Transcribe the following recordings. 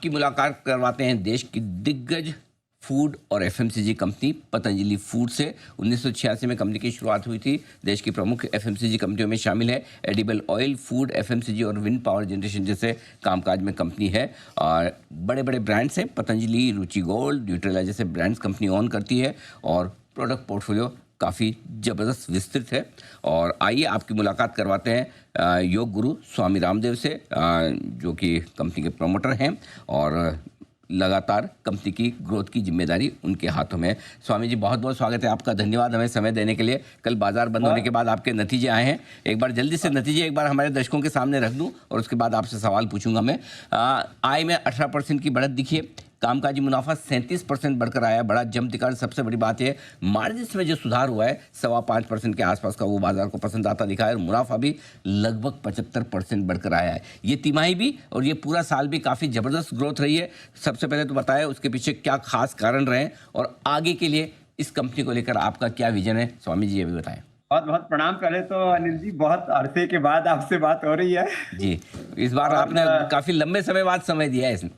की मुलाकात करवाते हैं देश की दिग्गज फूड और एफएमसीजी कंपनी पतंजलि फूड से। 1986 में कंपनी की शुरुआत हुई थी। देश की प्रमुख एफएमसीजी कंपनियों में शामिल है। एडिबल ऑयल, फूड, एफएमसीजी और विंड पावर जनरेशन जैसे कामकाज में कंपनी है और बड़े बड़े ब्रांड्स हैं। पतंजलि, रुचि गोल्ड, न्यूट्रेला जैसे ब्रांड्स कंपनी ऑन करती है और प्रोडक्ट पोर्टफोलियो काफ़ी ज़बरदस्त विस्तृत है। और आइए आपकी मुलाकात करवाते हैं योग गुरु स्वामी रामदेव से, जो कि कंपनी के प्रमोटर हैं और लगातार कंपनी की ग्रोथ की जिम्मेदारी उनके हाथों में है। स्वामी जी, बहुत बहुत स्वागत है आपका। धन्यवाद हमें समय देने के लिए। कल बाजार बंद होने के बाद आपके नतीजे आए हैं। एक बार जल्दी से नतीजे एक बार हमारे दर्शकों के सामने रख दूं और उसके बाद आपसे सवाल पूछूंगा मैं। आय में 18% की बढ़त दिखी है। कामकाजी मुनाफा 37% बढ़कर आया, बड़ा जंप दिखा। सबसे बड़ी बात है मार्जिन्स में जो सुधार हुआ है 5.25% के आसपास का, वो बाजार को पसंद आता दिखा है और मुनाफा भी लगभग 75% बढ़कर आया है। ये तिमाही भी और ये पूरा साल भी काफ़ी ज़बरदस्त ग्रोथ रही है। सबसे पहले तो बताएं उसके पीछे क्या खास कारण रहे और आगे के लिए इस कंपनी को लेकर आपका क्या विजन है। स्वामी जी, ये भी बताएं। बहुत बहुत प्रणाम। पहले तो अनिल जी, बहुत अरसे के बाद आपसे बात हो रही है जी, इस बार आपने काफ़ी लंबे समय बाद समय दिया है इसमें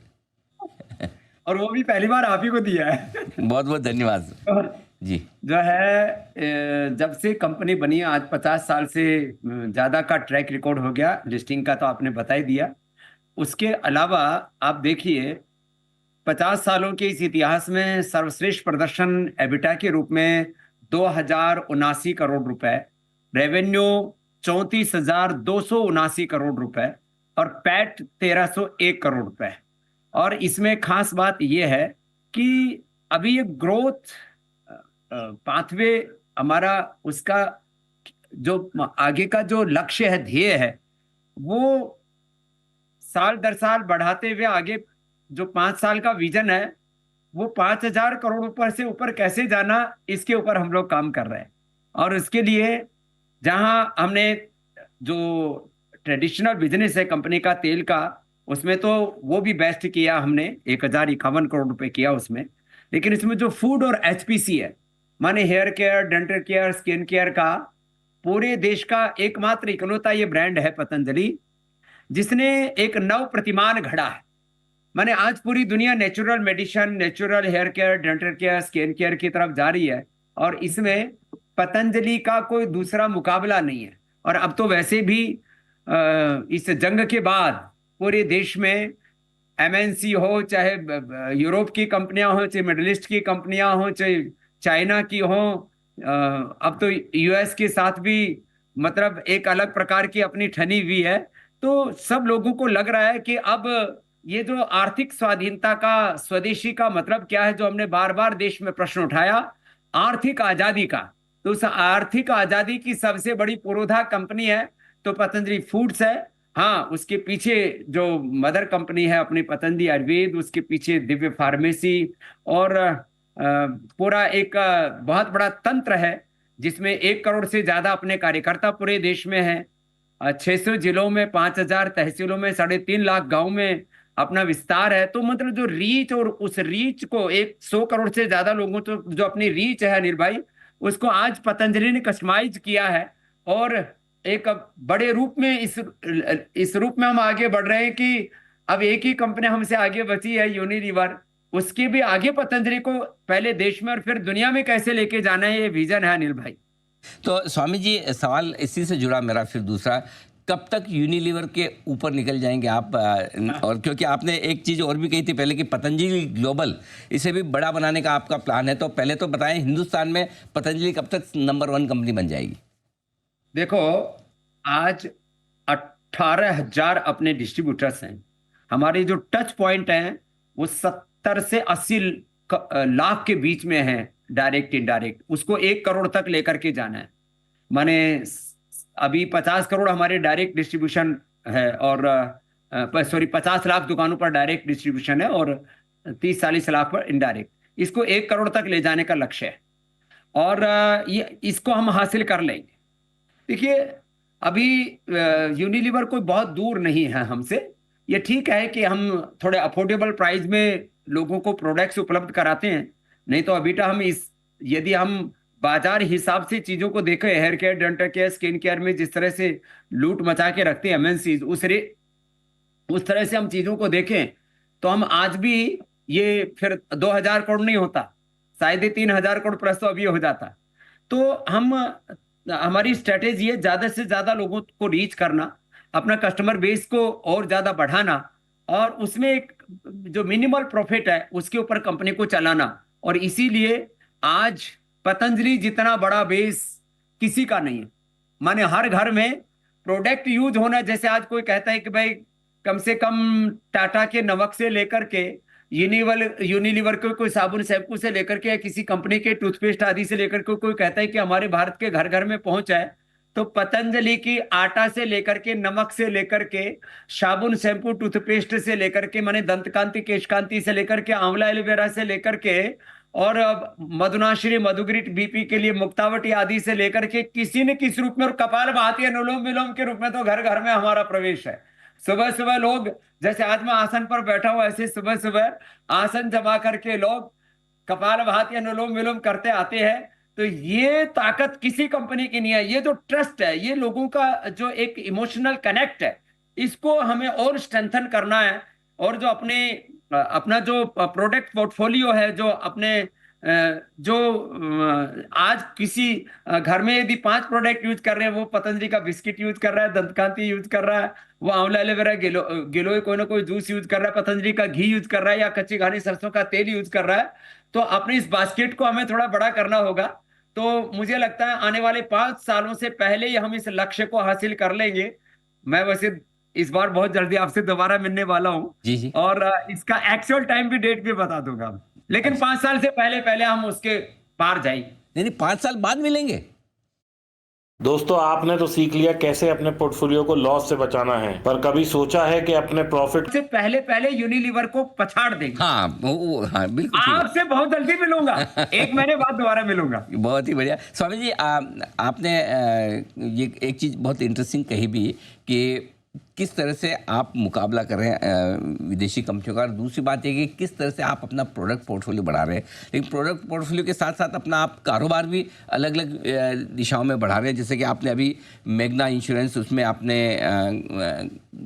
और वो भी पहली बार आप ही को दिया है बहुत बहुत धन्यवाद जी। जो है, जब से कंपनी बनी आज 50 साल से ज्यादा का ट्रैक रिकॉर्ड हो गया। लिस्टिंग का तो आपने बता ही दिया। उसके अलावा आप देखिए, 50 सालों के इस इतिहास में सर्वश्रेष्ठ प्रदर्शन एबिटा के रूप में 2079 करोड़ रुपए, रेवेन्यू 34,279 करोड़ रुपए और पैट 1301 करोड़ रुपए। और इसमें खास बात यह है कि अभी ये ग्रोथ पाथवे हमारा, उसका जो आगे का जो लक्ष्य है, ध्येय है, वो साल दर साल बढ़ाते हुए आगे जो 5 साल का विजन है, वो 5,000 करोड़ ऊपर से ऊपर कैसे जाना, इसके ऊपर हम लोग काम कर रहे हैं। और उसके लिए जहां हमने जो ट्रेडिशनल बिजनेस है कंपनी का तेल का, उसमें तो वो भी बेस्ट किया हमने, 1,051 करोड़ रुपए किया उसमें। लेकिन इसमें जो फूड और एचपीसी है, माने hair care, dental care, skin care का, पूरे देश का एकमात्र इकलौता ये ब्रांड है पतंजलि, जिसने एक नव प्रतिमान घड़ा है। माने आज पूरी दुनिया natural medicine, natural hair care, dental care, skin care की तरफ जा रही है और इसमें पतंजलि का कोई दूसरा मुकाबला नहीं है। और अब तो वैसे भी इस जंग के बाद पूरे देश में एमएनसी हो, चाहे यूरोप की कंपनियां हो, चाहे मिडिल ईस्ट की कंपनियां हो, चाहे चाइना की हो, अब तो यूएस के साथ भी मतलब एक अलग प्रकार की अपनी ठनी हुई है। तो सब लोगों को लग रहा है कि अब ये जो आर्थिक स्वाधीनता का, स्वदेशी का मतलब क्या है, जो हमने बार बार देश में प्रश्न उठाया, आर्थिक आजादी का, तो उस आर्थिक आजादी की सबसे बड़ी पुरोधा कंपनी है तो पतंजलि फूड्स है। हाँ, उसके पीछे जो मदर कंपनी है अपनी पतंजलि आयुर्वेद, उसके पीछे दिव्य फार्मेसी और पूरा एक बहुत बड़ा तंत्र है, जिसमें 1 करोड़ से ज्यादा अपने कार्यकर्ता पूरे देश में हैं। 600 जिलों में, 5,000 तहसीलों में, 3.5 लाख गांव में अपना विस्तार है। तो मतलब जो रीच, और उस रीच को 100 करोड़ से ज्यादा लोगों तो जो अपनी रीच है अनिल भाई, उसको आज पतंजलि ने कस्टमाइज किया है। और एक बड़े रूप में इस रूप में हम आगे बढ़ रहे हैं कि अब एक ही कंपनी हमसे आगे बची है, यूनिलीवर। उसके भी आगे पतंजलि को पहले देश में और फिर दुनिया में कैसे लेके जाना है, ये विजन है अनिल भाई। तो स्वामी जी, सवाल इसी से जुड़ा मेरा फिर दूसरा, कब तक यूनिलीवर के ऊपर निकल जाएंगे आप? और क्योंकि आपने एक चीज़ और भी कही थी पहले कि पतंजलि ग्लोबल, इसे भी बड़ा बनाने का आपका प्लान है। तो पहले तो बताएं, हिंदुस्तान में पतंजलि कब तक नंबर 1 कंपनी बन जाएगी? देखो, आज 18,000 अपने डिस्ट्रीब्यूटर्स हैं। हमारे जो टच पॉइंट हैं वो 70 से 80 लाख के बीच में है, डायरेक्ट इनडायरेक्ट। उसको 1 करोड़ तक लेकर के जाना है। माने अभी 50 करोड़ हमारे डायरेक्ट डिस्ट्रीब्यूशन है और सॉरी 50 लाख दुकानों पर डायरेक्ट डिस्ट्रीब्यूशन है और 30-40 लाख पर इनडायरेक्ट। इसको 1 करोड़ तक ले जाने का लक्ष्य है और ये इसको हम हासिल कर लेंगे। देखिए, अभी यूनिलीवर कोई बहुत दूर नहीं है हमसे। ये ठीक है कि हम थोड़े अफोर्डेबल प्राइस में लोगों को प्रोडक्ट्स उपलब्ध कराते हैं, नहीं तो अभी तो हम यदि हम बाजार हिसाब से चीजों को देखें, hair care, dental care, skin care में जिस तरह से लूट मचा के रखते हैं एमएनसीज, उस तरह से हम चीजों को देखें तो हम आज भी, ये फिर 2,000 करोड़ नहीं होता, शायद ही 3,000 करोड़ प्लस तो अभी हो जाता। तो हम, हमारी स्ट्रेटेजी है ज्यादा से ज्यादा लोगों को रीच करना, अपना कस्टमर बेस को और ज्यादा बढ़ाना, और उसमें एक जो मिनिमल प्रॉफिट है उसके ऊपर कंपनी को चलाना। और इसीलिए आज पतंजलि जितना बड़ा बेस किसी का नहीं है। माने हर घर में प्रोडक्ट यूज होना, जैसे आज कोई कहता है कि भाई कम से कम टाटा के नमक से लेकर के यूनिलीवर के कोई साबुन शैम्पू से लेकर के, या किसी कंपनी के टूथपेस्ट आदि से लेकर के कोई कहता है कि हमारे भारत के घर घर में पहुंच है, तो पतंजलि की आटा से लेकर के, नमक से लेकर के, साबुन शैम्पू टूथपेस्ट से लेकर के, माने दंतकांति केशकांति से लेकर के, आंवला एलोवेरा से लेकर के, और मधुनाश्री मधुग्रिट बीपी के लिए मुक्तावटी आदि से लेकर के, किसी न किसी रूप में, और कपाल भाती अनुलोम विलोम के रूप में तो घर घर में हमारा प्रवेश है। सुबह सुबह लोग, जैसे आज मैं आसन पर बैठा हुआ, ऐसे सुबह सुबह आसन जमा करके लोग कपालभाति अनुलोम विलोम करते आते हैं। तो ये ताकत किसी कंपनी की नहीं है। ये जो ट्रस्ट है, ये लोगों का जो एक इमोशनल कनेक्ट है, इसको हमें और स्ट्रेंथन करना है। और जो अपना जो प्रोडक्ट पोर्टफोलियो है, जो अपने जो आज किसी घर में यदि 5 प्रोडक्ट यूज कर रहे हैं, वो पतंजलि का बिस्किट यूज कर रहा है, दंतकांति यूज कर रहा है, वो आंवला एलोवेरा गिलोय कोई ना कोई जूस यूज कर रहा है, पतंजलि का घी यूज कर रहा है, या कच्ची घानी सरसों का तेल यूज कर रहा है, तो अपने इस बास्केट को हमें थोड़ा बड़ा करना होगा। तो मुझे लगता है आने वाले 5 सालों से पहले ही हम इस लक्ष्य को हासिल कर लेंगे। मैं वैसे इस बार बहुत जल्दी आपसे दोबारा मिलने वाला हूँ, जी जी। और इसका एक्चुअल टाइम भी, डेट भी बता दूंगा, लेकिन 5 साल से पहले पहले हम उसके पार जाए। नहीं नहीं, 5 साल बाद मिलेंगे। दोस्तों, आपने तो सीख लिया कैसे अपने पोर्टफोलियो को लॉस से बचाना है, पर कभी सोचा है कि अपने प्रॉफिट से पहले पहले यूनिलीवर को पछाड़ देंगे। हाँ हाँ बिल्कुल ठीक है। आपसे बहुत जल्दी मिलूंगा, 1 महीने बाद दोबारा मिलूंगा। बहुत ही बढ़िया स्वामी जी। आपने ये एक चीज़ बहुत इंटरेस्टिंग कही भी कि किस तरह से आप मुकाबला कर रहे हैं विदेशी कंपनियों का, और दूसरी बात ये कि किस तरह से आप अपना प्रोडक्ट पोर्टफोलियो बढ़ा रहे हैं। लेकिन प्रोडक्ट पोर्टफोलियो के साथ साथ अपना आप कारोबार भी अलग अलग दिशाओं में बढ़ा रहे हैं। जैसे कि आपने अभी मैग्ना इंश्योरेंस, उसमें आपने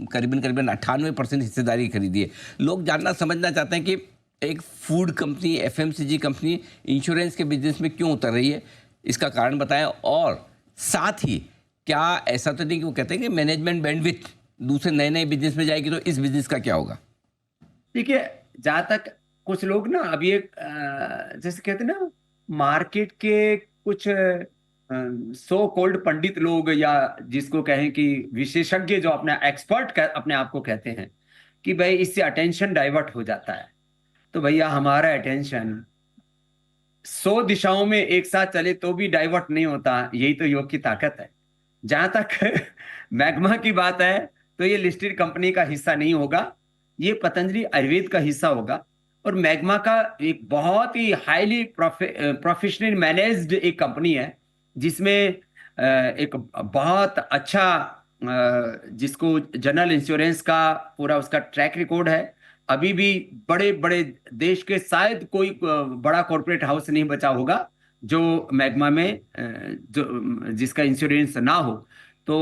करीबन करीबन 98% हिस्सेदारी खरीदी है। लोग जानना समझना चाहते हैं कि एक food company, FMCG company insurance के बिजनेस में क्यों उतर रही है, इसका कारण बताएं। और साथ ही क्या ऐसा तो नहीं कि वो कहते हैं कि मैनेजमेंट बैंडविड्थ दूसरे नए नए बिजनेस में जाएगी, तो इस बिजनेस का क्या होगा? देखिए, जहां तक कुछ लोग ना अभी एक जैसे कहते हैं ना, मार्केट के कुछ सो कॉल्ड पंडित लोग, या जिसको कहें कि विशेषज्ञ, जो अपना एक्सपर्ट अपने आप को कहते हैं कि भाई इससे अटेंशन डाइवर्ट हो जाता है। तो भैया, हमारा अटेंशन 100 दिशाओं में एक साथ चले तो भी डाइवर्ट नहीं होता। यही तो योग की ताकत है। जहां तक मैग्मा की बात है, तो ये लिस्टेड कंपनी का हिस्सा नहीं होगा, ये पतंजलि आयुर्वेद का हिस्सा होगा। और मैग्मा का एक बहुत ही हाईली प्रोफेशनल मैनेज्ड एक कंपनी है, जिसमें एक बहुत अच्छा जिसको जनरल इंश्योरेंस का पूरा उसका ट्रैक रिकॉर्ड है। अभी भी बड़े बड़े देश के शायद कोई बड़ा कॉर्पोरेट हाउस नहीं बचा होगा जो मैग्मा में जो जिसका इंश्योरेंस ना हो। तो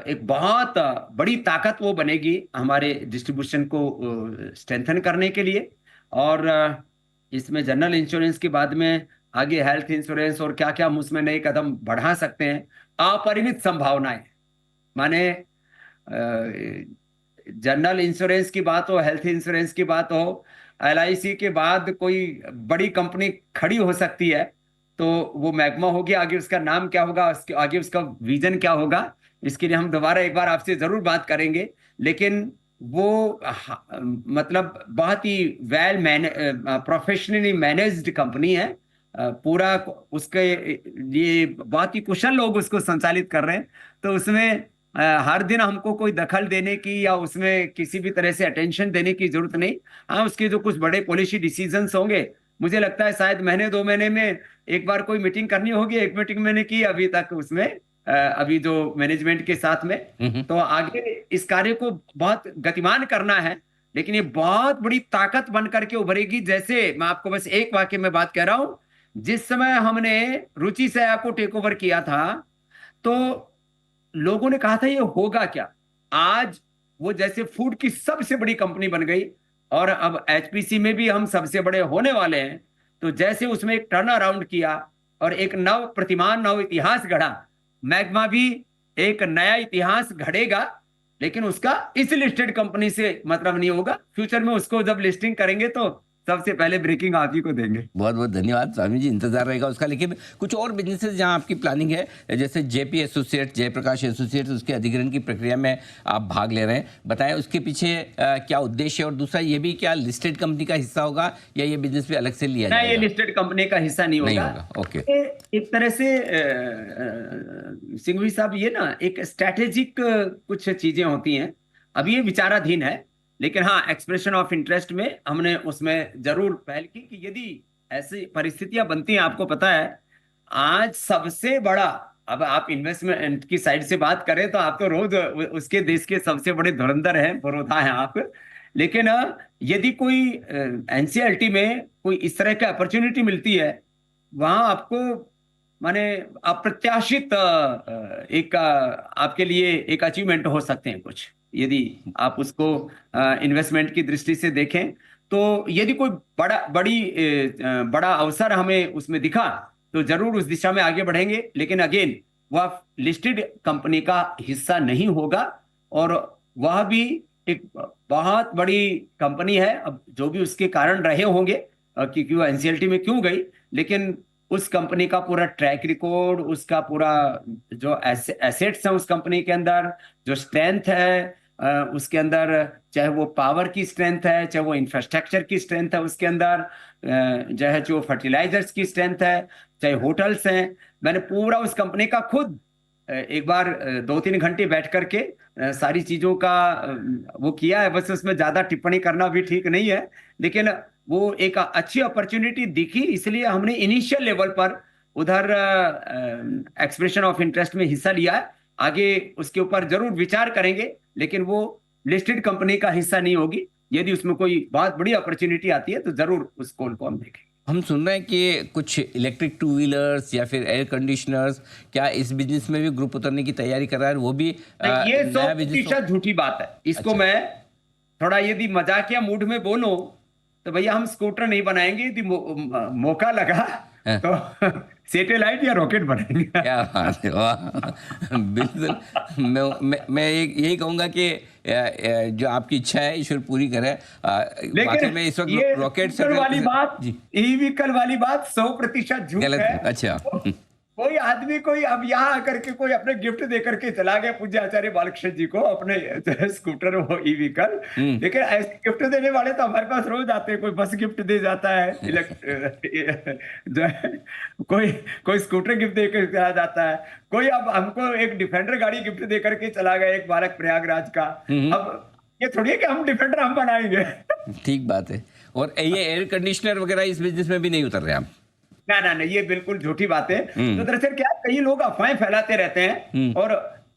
एक बहुत बड़ी ताकत वो बनेगी हमारे डिस्ट्रीब्यूशन को स्ट्रेंथन करने के लिए। और इसमें जनरल इंश्योरेंस के बाद में आगे हेल्थ इंश्योरेंस और क्या क्या हम उसमें नए कदम बढ़ा सकते हैं। अपरिमित संभावनाएं, माने जनरल इंश्योरेंस की बात हो, हेल्थ इंश्योरेंस की बात हो, एलआईसी के बाद कोई बड़ी कंपनी खड़ी हो सकती है, तो वो मैग्मा होगी। आगे उसका नाम क्या होगा, उसके आगे उसका विजन क्या होगा, इसके लिए हम दोबारा एक बार आपसे जरूर बात करेंगे। लेकिन वो मतलब बहुत ही वेल प्रोफेशनली मैनेज्ड कंपनी है। पूरा उसके लिए बहुत ही कुशल लोग उसको संचालित कर रहे हैं। तो उसमें हर दिन हमको कोई दखल देने की या उसमें किसी भी तरह से अटेंशन देने की जरूरत नहीं। हाँ, उसके जो कुछ बड़े पॉलिसी डिसीजंस होंगे, मुझे लगता है शायद महीने 2 महीने में एक बार कोई मीटिंग करनी होगी। एक मीटिंग मैंने की अभी तक उसमें, अभी जो मैनेजमेंट के साथ में। तो आगे इस कार्य को बहुत गतिमान करना है, लेकिन ये बहुत बड़ी ताकत बन करके उभरेगी। जैसे मैं आपको बस एक वाक्य में बात कह रहा हूं, जिस समय हमने रुचि से को टेक ओवर किया था, तो लोगों ने कहा था ये होगा क्या। आज वो जैसे फूड की सबसे बड़ी कंपनी बन गई, और अब एचपीसी में भी हम सबसे बड़े होने वाले हैं। तो जैसे उसमें एक टर्न अराउंड किया और एक नव प्रतिमान, नव इतिहास गढ़ा, मैग्मा भी एक नया इतिहास गढ़ेगा, लेकिन उसका इस लिस्टेड कंपनी से मतलब नहीं होगा। फ्यूचर में उसको जब लिस्टिंग करेंगे तो सबसे पहले ब्रेकिंग आप ही को देंगे। बहुत बहुत धन्यवाद स्वामी जी, इंतजार रहेगा उसका। लेकिन कुछ और बिजनेसेस जहां आपकी प्लानिंग है, जैसे जेपी एसोसिएट्स, जयप्रकाश एसोसिएट्स, उसके अधिग्रहण की प्रक्रिया में आप भाग ले रहे हैं, बताएं उसके पीछे क्या उद्देश्य है? और दूसरा ये भी, क्या लिस्टेड कंपनी का हिस्सा होगा या ये बिजनेस भी अलग से लिया जाएगा? ये लिस्टेड कंपनी का हिस्सा नहीं होगा। ओके। एक तरह से सिंघवी साहब, ये ना एक स्ट्रैटेजिक कुछ चीजें होती हैं, अभी ये विचाराधीन है। लेकिन हाँ, एक्सप्रेशन ऑफ इंटरेस्ट में हमने उसमें जरूर पहल की कि यदि ऐसी परिस्थितियां बनती हैं, आपको पता है आज सबसे बड़ा, अब आप इन्वेस्टमेंट की साइड से बात करें तो आप तो रोज उसके देश के सबसे बड़े धुरंधर हैं, बड़ौदा हैं आप। लेकिन यदि कोई एनसीएलटी में कोई इस तरह की अपॉर्चुनिटी मिलती है, वहां आपको माने अप्रत्याशित एक आपके लिए एक अचीवमेंट हो सकते हैं कुछ, यदि आप उसको इन्वेस्टमेंट की दृष्टि से देखें। तो यदि कोई बड़ा अवसर हमें उसमें दिखा तो जरूर उस दिशा में आगे बढ़ेंगे। लेकिन अगेन, वह लिस्टेड कंपनी का हिस्सा नहीं होगा और वह भी एक बहुत बड़ी कंपनी है। अब जो भी उसके कारण रहे होंगे क्योंकि वो एनसीएलटी में क्यों गई, लेकिन उस कंपनी का पूरा ट्रैक रिकॉर्ड, उसका पूरा जो एसेट्स हैं उस कंपनी के अंदर, जो स्ट्रेंथ है उसके अंदर, चाहे वो पावर की स्ट्रेंथ है, चाहे वो इंफ्रास्ट्रक्चर की स्ट्रेंथ है उसके अंदर, चाहे जो फर्टिलाइजर्स की स्ट्रेंथ है, चाहे होटल्स हैं, मैंने पूरा उस कंपनी का खुद एक बार 2-3 घंटे बैठ करके सारी चीजों का वो किया है। बस उसमें ज्यादा टिप्पणी करना भी ठीक नहीं है, लेकिन वो एक अच्छी अपॉर्चुनिटी दिखी, इसलिए हमने इनिशियल लेवल पर उधर एक्सप्रेशन ऑफ इंटरेस्ट में हिस्सा लिया है। आगे उसके ऊपर जरूर विचार करेंगे, लेकिन वो लिस्टेड कंपनी का हिस्सा नहीं होगी। यदि उसमें कोई बहुत बड़ी अपॉर्चुनिटी आती है तो जरूर उसको हम देखेंगे। हम सुन रहे हैं कि कुछ इलेक्ट्रिक 2 व्हीलर्स या फिर एयर कंडीशनर्स, क्या इस बिजनेस में भी ग्रुप उतरने की तैयारी कर रहा है? वो भी ये 100% झूठी बात है। इसको अच्छा। मैं थोड़ा यदि मजाकिया मूड में बोलूं तो भैया, हम स्कूटर नहीं बनाएंगे, यदि मौका लगा तो सैटेलाइट या रॉकेट बनाएंगे। क्या बात है, वाह! बिल्कुल। मैं यही कहूंगा कि जो आपकी इच्छा है ईश्वर पूरी करे। वाकई में इस वक्त रॉकेट से वाली बात, ई व्हीकल वाली बात 100% झूठ गलत है। अच्छा। कोई आदमी कोई अब यहाँ आकर के कोई अपने गिफ्ट दे करके चला गया पूज्य आचार्य बालकृष्ण जी को अपने स्कूटर वो ई व्हीकल, लेकिन ऐसे गिफ्ट देने वाले तो हमारे पास रोज आते हैं। कोई बस गिफ्ट दे जाता है, जो है कोई स्कूटर गिफ्ट दे कर चला जाता है, कोई अब हमको एक डिफेंडर गाड़ी गिफ्ट दे करके चला गया, एक बालक प्रयागराज का। अब ये थोड़ी है कि हम डिफेंडर हम बनाएंगे। ठीक बात है। और ये एयर कंडीशनर वगैरह इस बिजनेस में भी नहीं उतर रहे आप? ना, ये बिल्कुल झूठी बात है। तो दरअसल क्या, कई लोग अफवाहें फैलाते रहते हैं और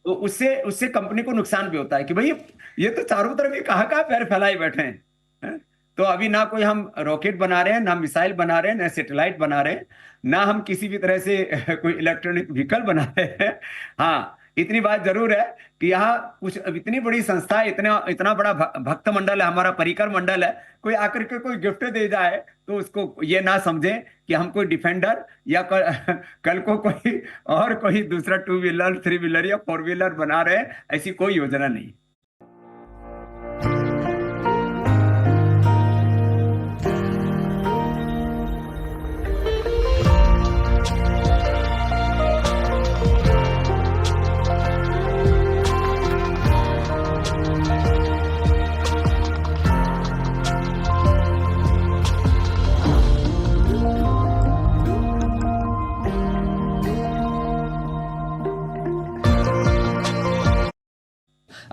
उससे कंपनी को नुकसान भी होता है कि भाई ये तो चारों तरफ कहाँ पैर फैलाए बैठे हैं। तो अभी ना कोई हम रॉकेट बना रहे हैं, ना मिसाइल बना रहे हैं, ना सैटेलाइट बना रहे हैं, ना हम किसी भी तरह से कोई इलेक्ट्रॉनिक व्हीकल बना रहे हैं। हाँ, इतनी बात जरूर है कि यहाँ कुछ इतनी बड़ी संस्था है, इतना बड़ा भक्त मंडल है, हमारा परिकर मंडल है, कोई आकर के कोई गिफ्ट दे जाए तो उसको ये ना समझें कि हम कोई डिफेंडर या कल को कोई दूसरा 2 व्हीलर, 3 व्हीलर या 4 व्हीलर बना रहे हैं। ऐसी कोई योजना नहीं।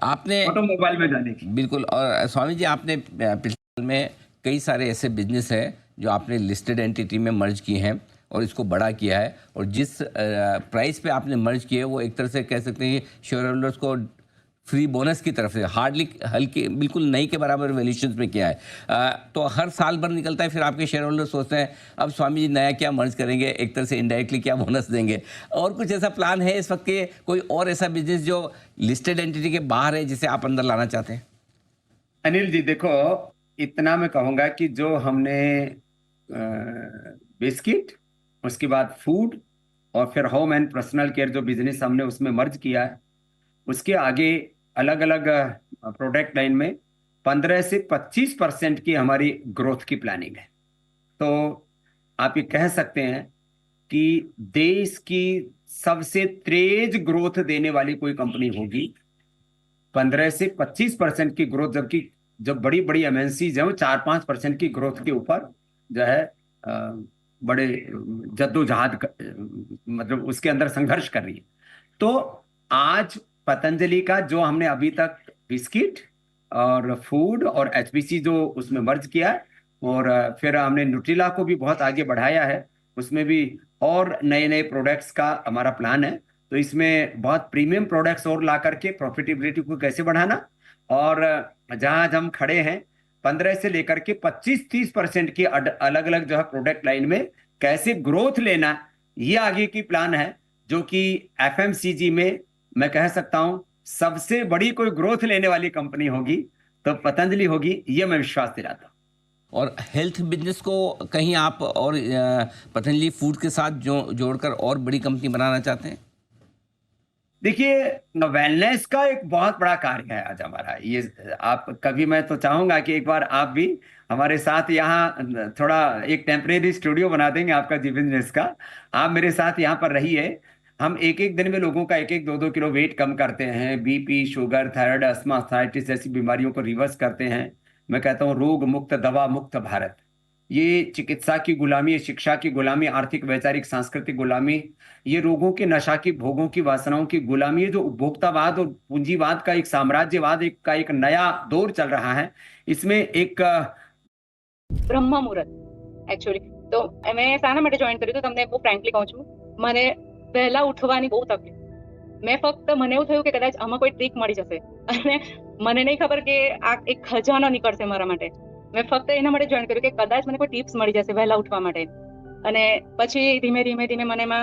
आपने ऑटोमोबाइल में जाने की बिल्कुल। और स्वामी जी, आपने पिछले साल में कई सारे ऐसे बिजनेस हैं जो आपने लिस्टेड एंटिटी में मर्ज किए हैं और इसको बड़ा किया है, और जिस प्राइस पे आपने मर्ज किए वो एक तरह से कह सकते हैं शेयर होल्डर्स को फ्री बोनस की तरफ से हल्की बिल्कुल नई के बराबर वैल्यूएशंस में किया है। तो हर साल भर निकलता है, फिर आपके शेयर होल्डर सोचते हैं अब स्वामी जी नया क्या मर्ज करेंगे, एक तरह से इनडायरेक्टली क्या बोनस देंगे। और कुछ ऐसा प्लान है इस वक्त के, कोई और ऐसा बिजनेस जो लिस्टेड एंटिटी के बाहर है जिसे आप अंदर लाना चाहते हैं? अनिल जी देखो, इतना मैं कहूंगा कि जो हमने बिस्किट, उसके बाद फूड, और फिर होम एंड पर्सनल केयर जो बिजनेस हमने उसमें मर्ज किया है, उसके आगे अलग अलग प्रोडक्ट लाइन में 15 से 25% की हमारी ग्रोथ की प्लानिंग है। तो आप ये कह सकते हैं कि देश की सबसे तेज ग्रोथ देने वाली कोई कंपनी होगी, 15 से 25% की ग्रोथ, जबकि जब बड़ी बड़ी एमएनसीज हैं वो 4-5% की ग्रोथ के ऊपर जो है बड़े जद्दोजहद मतलब उसके अंदर संघर्ष कर रही है। तो आज पतंजलि का जो हमने अभी तक बिस्किट और फूड और एचपीसी जो उसमें मर्ज किया है, और फिर हमने न्यूट्रिला को भी बहुत आगे बढ़ाया है, उसमें भी और नए नए प्रोडक्ट्स का हमारा प्लान है। तो इसमें बहुत प्रीमियम प्रोडक्ट्स और ला करके प्रॉफिटेबिलिटी को कैसे बढ़ाना, और जहां आज हम खड़े हैं 15 से लेकर के 25-30% की अलग अलग जो है प्रोडक्ट लाइन में कैसे ग्रोथ लेना, ये आगे की प्लान है, जो कि एफएमसीजी में मैं कह सकता हूं सबसे बड़ी कोई ग्रोथ लेने वाली कंपनी होगी तो पतंजलि होगी, ये मैं विश्वास दिलाता हूं। और हेल्थ बिजनेस को कहीं आप और पतंजलि फूड के साथ जोड़कर और बड़ी कंपनी बनाना चाहते हैं? देखिए, वेलनेस का एक बहुत बड़ा कार्य है आज हमारा ये। आप कभी, मैं तो चाहूंगा कि एक बार आप भी हमारे साथ यहाँ थोड़ा एक टेम्परेरी स्टूडियो बना देंगे आपका जी बिजनेस का। आप मेरे साथ यहाँ पर रहिए। हम एक एक दिन में लोगों का 1-2 किलो वेट कम करते हैं, BP, sugar, thyroid, asthma, arthritis जैसी बीमारियों को रिवर्स करते हैं। मैं कहता हूँ रोग मुक्त, दवा मुक्त भारत। ये चिकित्सा की गुलामी, ये शिक्षा की गुलामी, आर्थिक, वैचारिक, सांस्कृतिक गुलामी, ये रोगों की, नशा की, भोगों की, वासनाओं की गुलामी, ये जो उपभोक्तावाद और पूंजीवाद का एक साम्राज्यवाद का एक नया दौर चल रहा है, इसमें एक બ્રહ્મ મુહૂર્ત એકચ્યુઅલી તો મેં શાના માટે જોઈન કર્યું તો તમને બહુ ફ્રેન્કલી કહું છું, મને વહેલા ઉઠવાની બહુ તકલીફ. મેં ફક્ત મને એવું થયું કે કદાચ આમાં કોઈ ટ્રીક મળી જશે અને મને નહીં ખબર કે આ એક ખજાનો નીકળશે મારા માટે. મેં ફક્ત એના માટે જોઈન કર્યું કે કદાચ મને કોઈ ટિપ્સ મળી જશે વહેલા ઉઠવા માટે, અને પછી ધીમે ધીમે ધીમે મને એમાં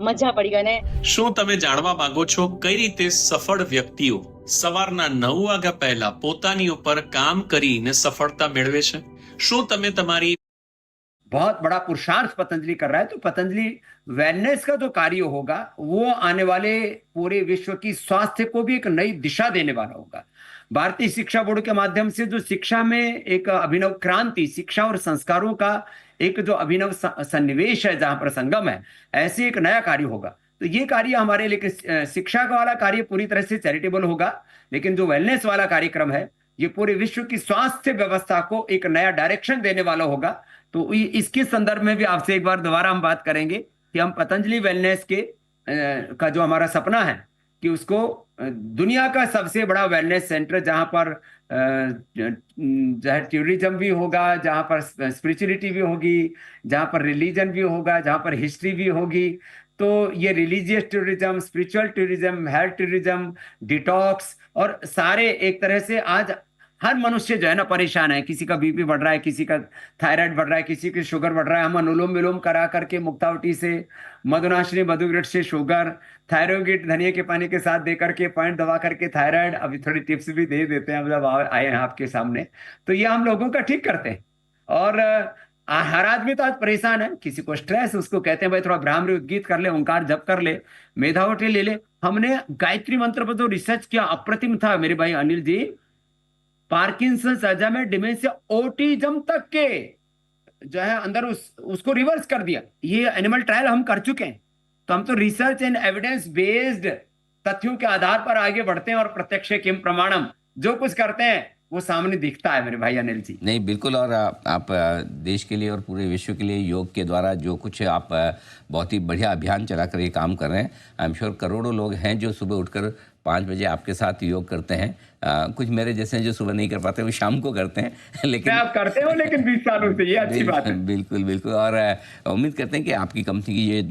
મજા પડી ગઈ. અને શું તમે જાણવા માંગો છો કઈ રીતે સફળ વ્યક્તિઓ સવારના 9 વાગ્યા પહેલા પોતાની ઉપર કામ કરીને સફળતા મેળવે છે? શું તમે તમારી बहुत बड़ा पुरुषार्थ पतंजलि कर रहा है, तो पतंजलि वेलनेस का जो कार्य होगा वो आने वाले पूरे विश्व की स्वास्थ्य को भी एक नई दिशा देने वाला होगा। भारतीय शिक्षा बोर्ड के माध्यम से जो शिक्षा में एक अभिनव क्रांति, शिक्षा और संस्कारों का एक जो अभिनव सन्निवेश है, जहां पर संगम है, ऐसे एक नया कार्य होगा। तो ये कार्य हमारे लिए, शिक्षा का वाला कार्य पूरी तरह से चैरिटेबल होगा, लेकिन जो वेलनेस वाला कार्यक्रम है ये पूरे विश्व की स्वास्थ्य व्यवस्था को एक नया डायरेक्शन देने वाला होगा। तो इसके संदर्भ में भी आपसे एक बार दोबारा हम बात करेंगे कि हम पतंजलि वेलनेस के का जो हमारा सपना है कि उसको दुनिया का सबसे बड़ा वेलनेस सेंटर, जहां पर जो है टूरिज्म भी होगा, जहां पर स्पिरिचुअलिटी भी होगी, जहां पर रिलीजन भी होगा, जहां पर हिस्ट्री भी होगी। तो ये religious tourism, spiritual tourism, health tourism, detox, और सारे एक तरह से आज हर मनुष्य जो है ना परेशान है। किसी का बीपी बढ़ रहा है, किसी का थायराइड बढ़ रहा है, किसी की शुगर बढ़ रहा है। हम अनुलोम विलोम करा करके मुक्तावटी से, मधुनाशिनी मधुग्रट से शुगर, थायरोगिट धनिया के पानी के साथ दे करके, पॉइंट दबा करके थायराइड, अभी थोड़ी टिप्स भी दे देते हैं जब आए हैं आपके सामने। तो ये हम लोगों का ठीक करते हैं। और हर आदमी तो आज परेशान है, किसी को स्ट्रेस, उसको कहते हैं भाई थोड़ा भ्रामरी उद्गीत कर ले, ओंकार जप कर ले, मेधावटी ले ले। हमने गायत्री मंत्र पर जो रिसर्च किया अप्रतिम था मेरे भाई Anil ji. Parkinson's, Alzheimer, dementia, autism तक के जो है अंदर उसको रिवर्स कर दिया। ये एनिमल ट्रायल हम कर चुके हैं। तो हम तो रिसर्च एंड एविडेंस बेस्ड तथ्यों के आधार पर आगे बढ़ते हैं, और प्रत्यक्ष किम प्रमाणम, जो कुछ करते हैं वो सामने दिखता है मेरे भाई अनिल जी। नहीं, बिल्कुल। और आप देश के लिए और पूरे विश्व के लिए योग के द्वारा जो कुछ आप बहुत ही बढ़िया अभियान चलाकर ये काम कर रहे हैं। आई एम श्योर करोड़ों लोग हैं जो सुबह उठकर 5 बजे आपके साथ योग करते हैं। कुछ मेरे जैसे हैं जो सुबह नहीं कर पाते, वो शाम को करते हैं। लेकिन आप करते हो, लेकिन 20 सालों से, ये अच्छी बात है। बिल्कुल बिल्कुल। और उम्मीद करते हैं कि आपकी कंपनी की ये